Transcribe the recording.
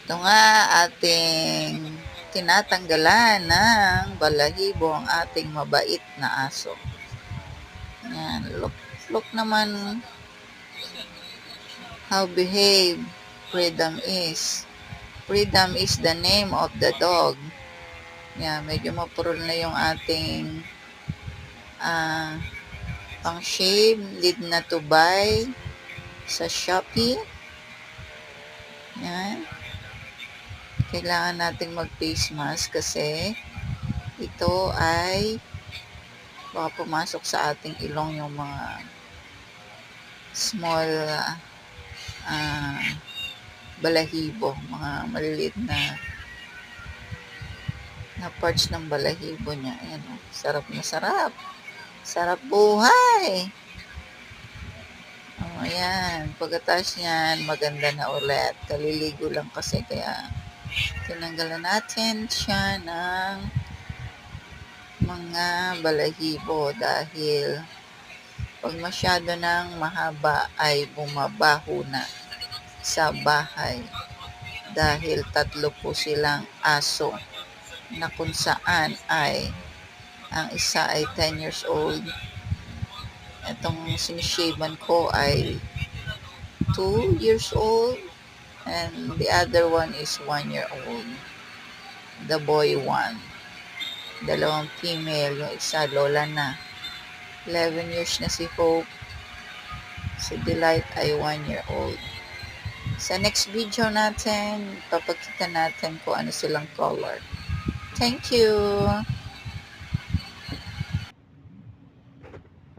Ito nga ating tinatanggalan ng balahibo ang ating mabait na aso. Yan, look naman how behave Freedom is. Freedom is the name of the dog. Yan, medyo mapurol na yung ating pang shave, lead na to buy sa Shopee. Yan. Kailangan nating mag face mask kasi ito ay baka pumasok sa ating ilong yung mga small balahibo, mga maliliit na parts ng balahibo niya. Ayan, sarap na sarap. Sarap buhay. Ayan. Pagkatapos niyan, maganda na ulit. Kaliligo lang kasi kaya tinanggalan natin siya ng mga balahibo dahil pag masyado ng mahaba ay bumabaho na sa bahay dahil 3 po silang aso na kung saan ay ang isa ay 10 years old, itong sinishaven ko ay 2 years old, and the other one is 1 year old. The boy 1. 2 female, yung isa lola na. 11 years na si Hope. Si Delight ay 1 year old. Sa next video natin, papakita natin kung ano silang color. Thank you!